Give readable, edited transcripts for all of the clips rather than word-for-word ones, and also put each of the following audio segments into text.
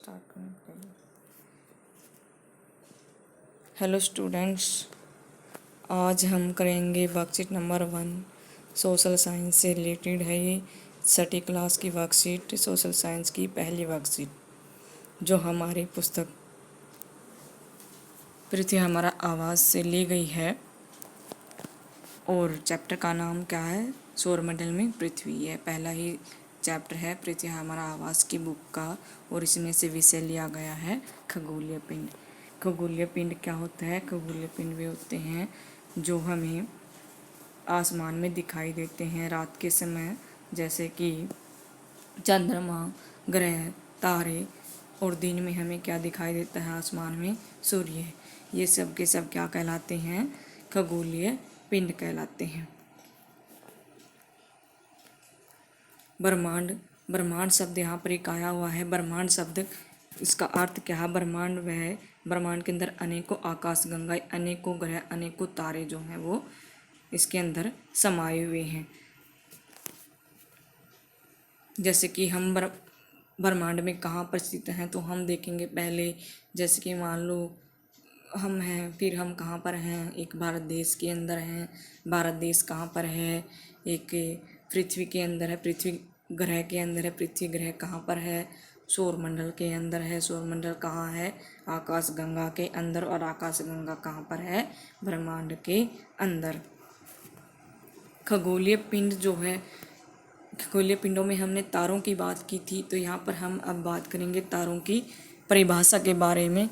Start करना पड़ेगा। Hello students, आज हम करेंगे वर्कशीट नंबर 1। सोशल साइंस से रिलेटेड है ये। छठी क्लास की वर्कशीट, सोशल साइंस की पहली वर्कशीट जो हमारी पुस्तक पृथ्वी हमारा आवाज़ से ली गई है। और चैप्टर का नाम क्या है? सौरमंडल में पृथ्वी। यह पहला ही चैप्टर है पृथ्वी हमारा आवाज़ की बुक का, और इसमें से विषय लिया गया है खगोलीय पिंड। खगोलीय पिंड क्या होता है? खगोलीय पिंड वे होते हैं जो हमें आसमान में दिखाई देते हैं रात के समय, जैसे कि चंद्रमा, ग्रह, तारे। और दिन में हमें क्या दिखाई देता है आसमान में? सूर्य। ये सब के सब क्या कहलाते हैं? खगोलीय पिंड कहलाते हैं। ब्रह्मांड, ब्रह्मांड शब्द यहाँ पर एक आया हुआ है। ब्रह्मांड शब्द, इसका अर्थ क्या है? ब्रह्मांड वह ब्रह्मांड के अंदर अनेकों आकाश गंगाएं, अनेकों ग्रह, अनेकों तारे जो हैं वो इसके अंदर समाये हुए हैं। जैसे कि हम ब्रह्मांड में कहाँ पर स्थित हैं तो हम देखेंगे पहले। जैसे कि मान लो हम हैं, फिर हम कहाँ पर हैं? एक भारत देश के अंदर हैं। भारत देश कहाँ पर है? एक पृथ्वी के अंदर है, पृथ्वी ग्रह के अंदर है। पृथ्वी ग्रह कहाँ पर है? सौरमंडल के अंदर है। सौरमंडल कहाँ है? आकाश गंगा के अंदर। और आकाश गंगा कहाँ पर है? ब्रह्मांड के अंदर। खगोलीय पिंड जो है, खगोलीय पिंडों में हमने तारों की बात की थी, तो यहाँ पर हम अब बात करेंगे तारों की परिभाषा के बारे में।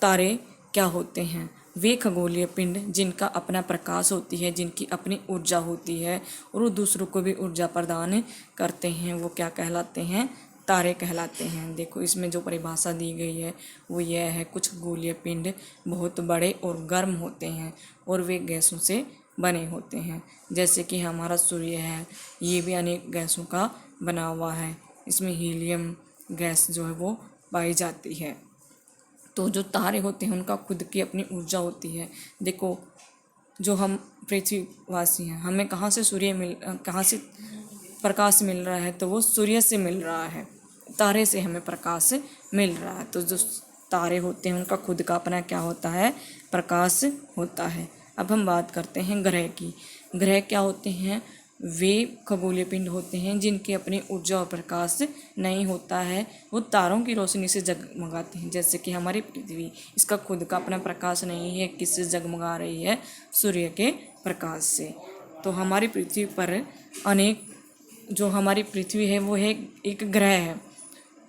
तारे क्या होते हैं? वे खगोलीय पिंड जिनका अपना प्रकाश होती है, जिनकी अपनी ऊर्जा होती है और वो दूसरों को भी ऊर्जा प्रदान करते हैं, वो क्या कहलाते हैं? तारे कहलाते हैं। देखो इसमें जो परिभाषा दी गई है वो यह है, कुछ खगोलीय पिंड बहुत बड़े और गर्म होते हैं और वे गैसों से बने होते हैं। जैसे कि हमारा सूर्य है, ये भी अनेक गैसों का बना हुआ है। इसमें हीलियम गैस जो है वो पाई जाती है। तो जो तारे होते हैं उनका खुद की अपनी ऊर्जा होती है। देखो जो हम पृथ्वीवासी हैं, हमें कहाँ से प्रकाश मिल रहा है? तो वो सूर्य से मिल रहा है। तारे से हमें प्रकाश मिल रहा है। तो जो तारे होते हैं उनका खुद का अपना क्या होता है? प्रकाश होता है। अब हम बात करते हैं ग्रह की। ग्रह क्या होते हैं? वे खगोलीय पिंड होते हैं जिनकी अपनी ऊर्जा और प्रकाश नहीं होता है, वो तारों की रोशनी से जगमगाते हैं। जैसे कि हमारी पृथ्वी, इसका खुद का अपना प्रकाश नहीं है, किससे जगमगा रही है? सूर्य के प्रकाश से। तो हमारी पृथ्वी पर अनेक, जो हमारी पृथ्वी है वो है एक ग्रह है।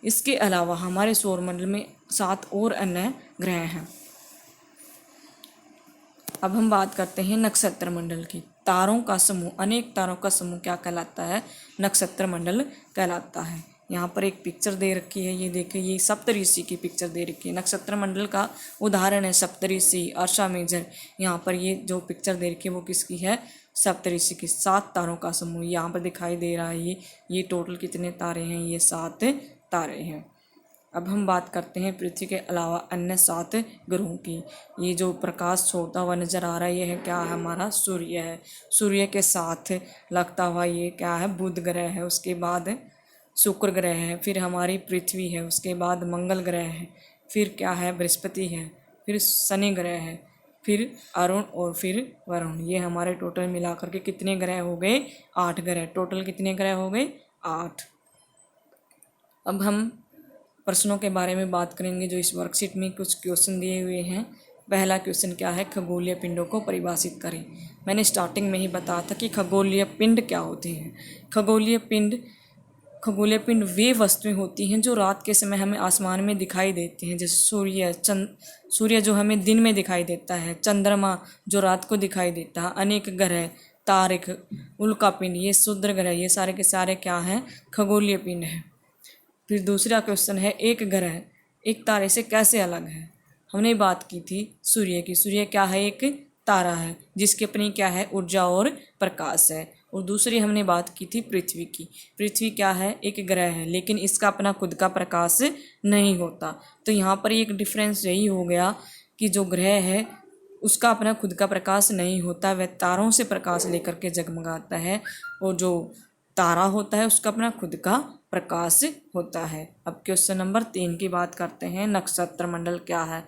इसके अलावा हमारे सौरमंडल में 7 और अन्य ग्रह हैं। अब हम बात करते हैं नक्षत्र मंडल की। तारों का समूह, अनेक तारों का समूह क्या कहलाता है? नक्षत्र मंडल कहलाता है। यहाँ पर एक पिक्चर दे रखी है, ये देखिए, ये सप्तऋषि की पिक्चर दे रखी है। नक्षत्र मंडल का उदाहरण है सप्तऋषि, अर्शा मेजर। यहाँ पर ये जो पिक्चर दे रखी है वो किसकी है? सप्तऋषि की। 7 तारों का समूह यहाँ पर दिखाई दे रहा है। ये टोटल कितने तारे हैं? ये 7 तारे हैं। अब हम बात करते हैं पृथ्वी के अलावा अन्य 7 ग्रहों की। ये जो प्रकाश छोड़ता हुआ नजर आ रहा है, ये है क्या है? हमारा सूर्य है। सूर्य के साथ लगता हुआ ये क्या है? बुध ग्रह है। उसके बाद शुक्र ग्रह है, फिर हमारी पृथ्वी है, उसके बाद मंगल ग्रह है, फिर क्या है? बृहस्पति है, फिर शनि ग्रह है, फिर अरुण और फिर वरुण। ये हमारे टोटल मिला करके कितने ग्रह हो गए? 8 ग्रह। टोटल कितने ग्रह हो गए? 8। अब हम प्रश्नों के बारे में बात करेंगे जो इस वर्कशीट में कुछ क्वेश्चन दिए हुए हैं। पहला क्वेश्चन क्या है? खगोलीय पिंडों को परिभाषित करें। मैंने स्टार्टिंग में ही बताया था कि खगोलीय पिंड क्या होते हैं। खगोलीय पिंड वे वस्तुएं होती हैं जो रात के समय हमें आसमान में दिखाई देती हैं। जैसे सूर्य जो हमें दिन में दिखाई देता है, चंद्रमा जो रात को दिखाई देता है, अनेक ग्रह, तारे, उल्का पिंड, ये क्षुद्र ग्रह, ये सारे के सारे क्या हैं? खगोलीय पिंड है। फिर दूसरा क्वेश्चन है, एक ग्रह एक तारे से कैसे अलग है? हमने बात की थी सूर्य की। सूर्य क्या है? एक तारा है जिसकी अपनी क्या है? ऊर्जा और प्रकाश है। और दूसरी हमने बात की थी पृथ्वी की। पृथ्वी क्या है? एक ग्रह है, लेकिन इसका अपना खुद का प्रकाश नहीं होता। तो यहाँ पर एक डिफरेंस यही हो गया कि जो ग्रह है उसका अपना खुद का प्रकाश नहीं होता, वह तारों से प्रकाश लेकर के जगमगाता है। और जो तारा होता है उसका अपना खुद का प्रकाश होता है। अब क्वेश्चन नंबर 3 की बात करते हैं। नक्षत्र मंडल क्या है?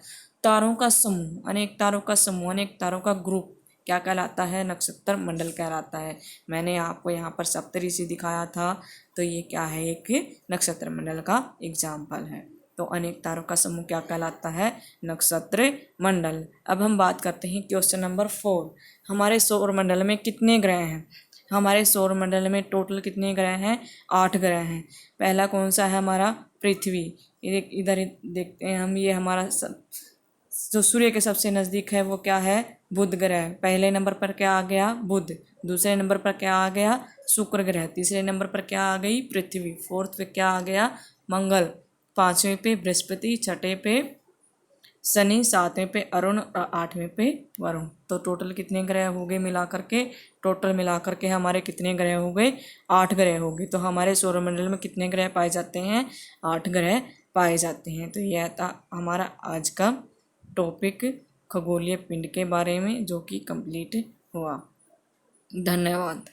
तारों का समूह, अनेक तारों का समूह, अनेक तारों का ग्रुप क्या कहलाता है? नक्षत्र मंडल कहलाता है। मैंने आपको यहाँ पर सप्तऋषि दिखाया था, तो ये क्या है? एक नक्षत्र मंडल का एग्जाम्पल है। तो अनेक तारों का समूह क्या कहलाता है? नक्षत्र मंडल। अब हम बात करते हैं क्वेश्चन नंबर 4। हमारे सौर मंडल में कितने ग्रह हैं? हमारे सौर मंडल में टोटल कितने ग्रह हैं? 8 ग्रह हैं। पहला कौन सा है? हमारा पृथ्वी। इधर देखते हैं हम, ये हमारा जो सूर्य के सबसे नज़दीक है वो क्या है? बुध ग्रह। पहले नंबर पर क्या आ गया? बुध। दूसरे नंबर पर क्या आ गया? शुक्र ग्रह। तीसरे नंबर पर क्या आ गई? पृथ्वी। फोर्थ पे क्या आ गया? मंगल। पाँचवें पे बृहस्पति। छठे पे शनि। सातवें पे अरुण और आठवें पे वरुण। तो टोटल कितने ग्रह हो गए मिला करके? टोटल मिला करके हमारे कितने ग्रह हो गए? 8 ग्रह हो गए। तो हमारे सौरमंडल में कितने ग्रह पाए जाते हैं? 8 ग्रह पाए जाते हैं। तो यह था हमारा आज का टॉपिक खगोलीय पिंड के बारे में, जो कि कंप्लीट हुआ। धन्यवाद।